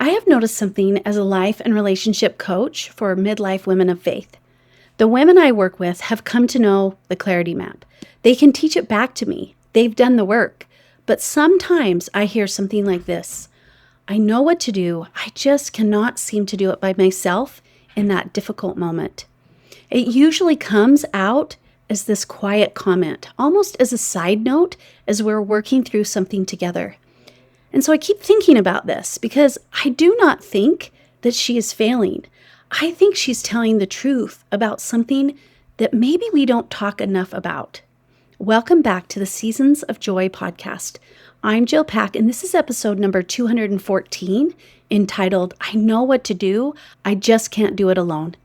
I have noticed something as a life and relationship coach for midlife women of faith. The women I work with have come to know the clarity map. They can teach it back to me. They've done the work. But sometimes I hear something like this: I know what to do. I just cannot seem to do it by myself in that difficult moment. It usually comes out as this quiet comment, almost as a side note as we're working through something together. And so I keep thinking about this because I do not think that she is failing. I think she's telling the truth about something that maybe we don't talk enough about. Welcome back to the Seasons of Joy podcast. I'm Jill Pack, and this is episode number 214, entitled, I Know What to Do, I Just Can't Do It Alone.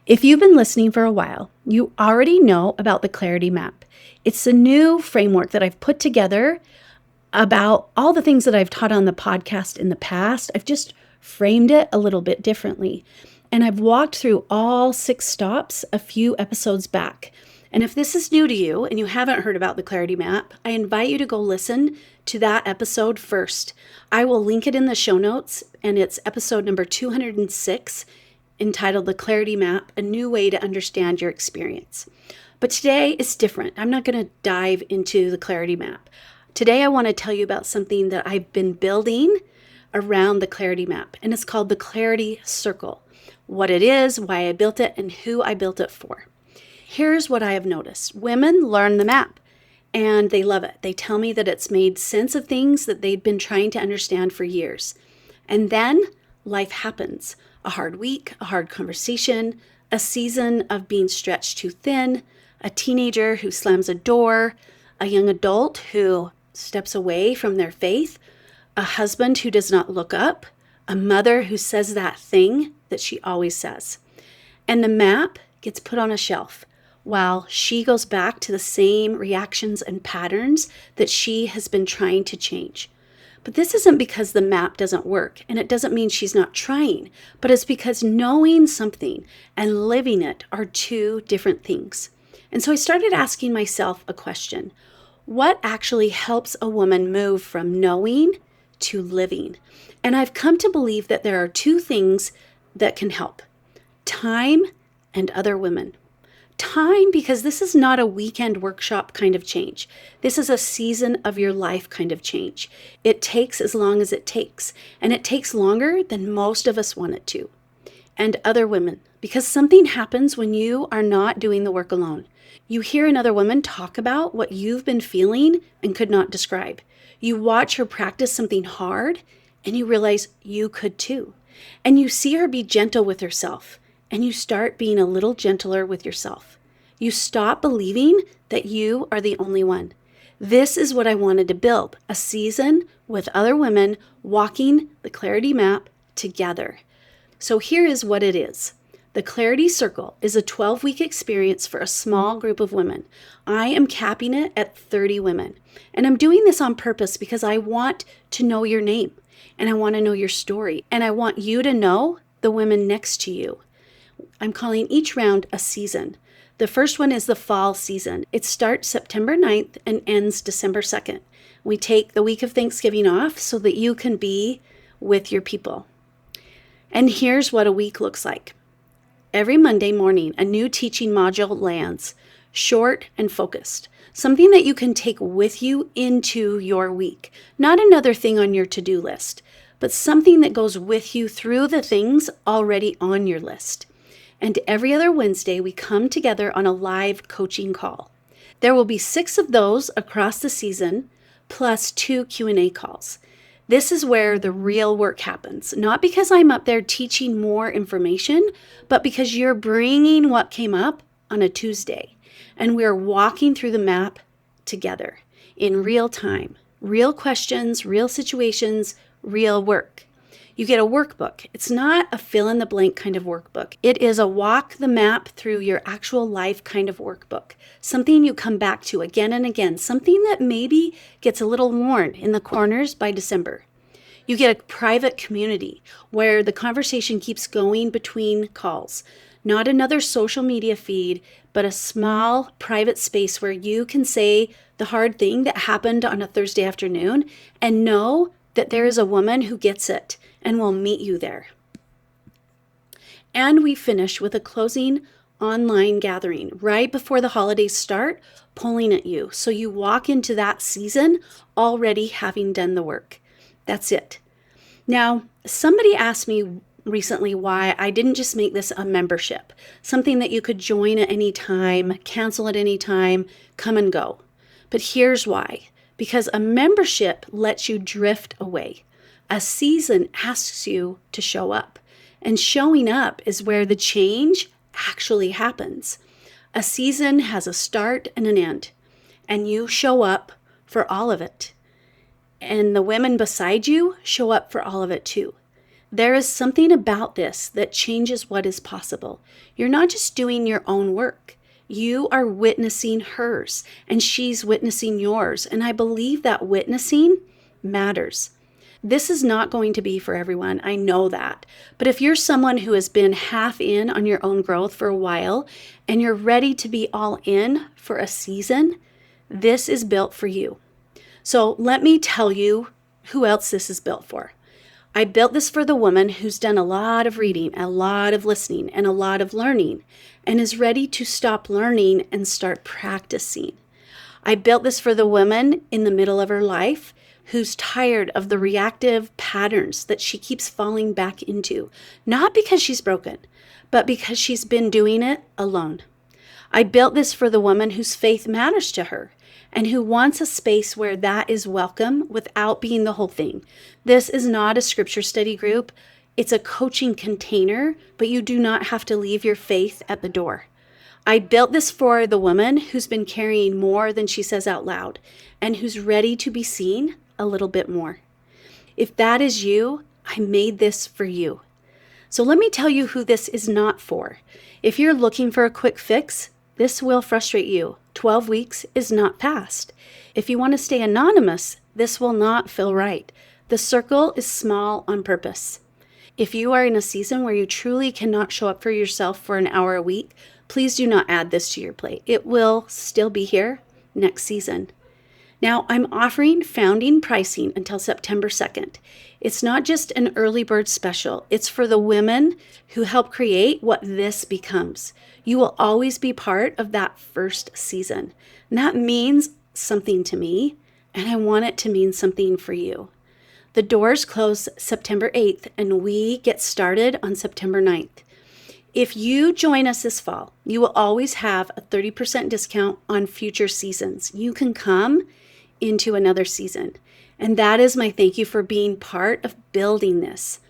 If you've been listening for a while, you already know about the Clarity Map. It's a new framework that I've put together about all the things that I've taught on the podcast in the past. I've just framed it a little bit differently. And I've walked through all 6 stops a few episodes back. And if this is new to you and you haven't heard about the Clarity Map, I invite you to go listen to that episode first. I will link it in the show notes, and it's episode number 206, entitled The Clarity Map, A New Way to Understand Your Experience. But today is different. I'm not going to dive into the Clarity Map. Today I want to tell you about something that I've been building around the Clarity Map, and it's called the Clarity Circle. What it is, why I built it, and who I built it for. Here's what I have noticed. Women learn the map, and they love it. They tell me that it's made sense of things that they'd been trying to understand for years. And then life happens. A hard week, a hard conversation, a season of being stretched too thin, a teenager who slams a door, a young adult who steps away from their faith, a husband who does not look up, a mother who says that thing that she always says. And the map gets put on a shelf while she goes back to the same reactions and patterns that she has been trying to change. But this isn't because the map doesn't work, and it doesn't mean she's not trying, but it's because knowing something and living it are two different things. And so I started asking myself a question. What actually helps a woman move from knowing to living? And I've come to believe that there are 2 things that can help: time and other women. Time, because this is not a weekend workshop kind of change. This is a season of your life kind of change. It takes as long as it takes, and it takes longer than most of us want it to. And other women, because something happens when you are not doing the work alone. You hear another woman talk about what you've been feeling and could not describe. You watch her practice something hard, and you realize you could too. And you see her be gentle with herself, and you start being a little gentler with yourself. You stop believing that you are the only one. This is what I wanted to build, a season with other women walking the Clarity Map together. So here is what it is. The Clarity Circle is a 12-week experience for a small group of women. I am capping it at 30 women. And I'm doing this on purpose because I want to know your name, and I want to know your story, and I want you to know the women next to you. I'm calling each round a season. The first one is the fall season. It starts September 9th and ends December 2nd. We take the week of Thanksgiving off so that you can be with your people. And here's what a week looks like. Every Monday morning, a new teaching module lands, short and focused. Something that you can take with you into your week. Not another thing on your to-do list, but something that goes with you through the things already on your list. And every other Wednesday, we come together on a live coaching call. There will be 6 of those across the season, plus 2 Q&A calls. This is where the real work happens, not because I'm up there teaching more information, but because you're bringing what came up on a Tuesday, and we're walking through the map together in real time. Real questions, real situations, real work. You get a workbook. It's not a fill-in-the-blank kind of workbook. It is a walk the map through your actual life kind of workbook. Something you come back to again and again. Something that maybe gets a little worn in the corners by December. You get a private community where the conversation keeps going between calls. Not another social media feed, but a small private space where you can say the hard thing that happened on a Thursday afternoon and know that there is a woman who gets it and we'll meet you there. And we finish with a closing online gathering right before the holidays start, pulling at you. So you walk into that season already having done the work. That's it. Now, somebody asked me recently why I didn't just make this a membership, something that you could join at any time, cancel at any time, come and go. But here's why. Because a membership lets you drift away. A season asks you to show up. And showing up is where the change actually happens. A season has a start and an end, and you show up for all of it. And the women beside you show up for all of it too. There is something about this that changes what is possible. You're not just doing your own work. You are witnessing hers, and she's witnessing yours. And I believe that witnessing matters. This is not going to be for everyone. I know that. But if you're someone who has been half in on your own growth for a while and you're ready to be all in for a season, this is built for you. So let me tell you who else this is built for. I built this for the woman who's done a lot of reading, a lot of listening, and a lot of learning, and is ready to stop learning and start practicing. I built this for the woman in the middle of her life who's tired of the reactive patterns that she keeps falling back into, not because she's broken, but because she's been doing it alone. I built this for the woman whose faith matters to her and who wants a space where that is welcome without being the whole thing. This is not a scripture study group. It's a coaching container, but you do not have to leave your faith at the door. I built this for the woman who's been carrying more than she says out loud and who's ready to be seen a little bit more. If that is you, I made this for you. So let me tell you who this is not for. If you're looking for a quick fix, this will frustrate you. 12 weeks is not fast. If you want to stay anonymous, this will not feel right. The circle is small on purpose. If you are in a season where you truly cannot show up for yourself for an hour a week, please do not add this to your plate. It will still be here next season. Now, I'm offering founding pricing until September 2nd. It's not just an early bird special. It's for the women who help create what this becomes. You will always be part of that first season. And that means something to me, and I want it to mean something for you. The doors close September 8th, and we get started on September 9th. If you join us this fall, you will always have a 30% discount on future seasons. You can come into another season. And that is my thank you for being part of building this.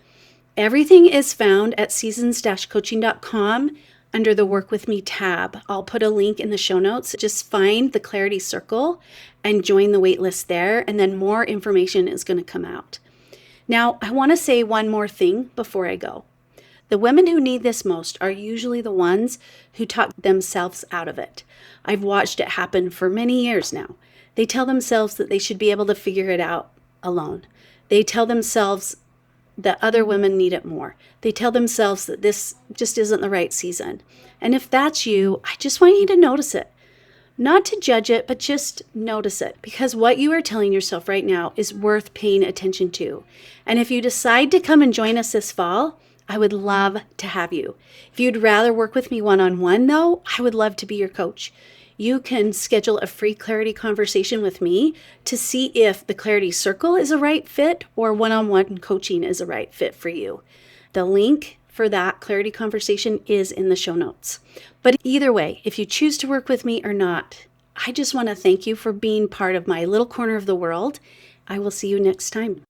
Everything is found at seasons-coaching.com under the Work With Me tab. I'll put a link in the show notes. Just find the Clarity Circle and join the waitlist there, and then more information is going to come out. Now, I want to say one more thing before I go. The women who need this most are usually the ones who talk themselves out of it. I've watched it happen for many years now. They tell themselves that they should be able to figure it out alone. They tell themselves that other women need it more. They tell themselves that this just isn't the right season. And if that's you, I just want you to notice it. Not to judge it, but just notice it. Because what you are telling yourself right now is worth paying attention to. And if you decide to come and join us this fall, I would love to have you. If you'd rather work with me one-on-one, though, I would love to be your coach. You can schedule a free clarity conversation with me to see if the Clarity Circle is a right fit or one-on-one coaching is a right fit for you. The link for that clarity conversation is in the show notes. But either way, if you choose to work with me or not, I just want to thank you for being part of my little corner of the world. I will see you next time.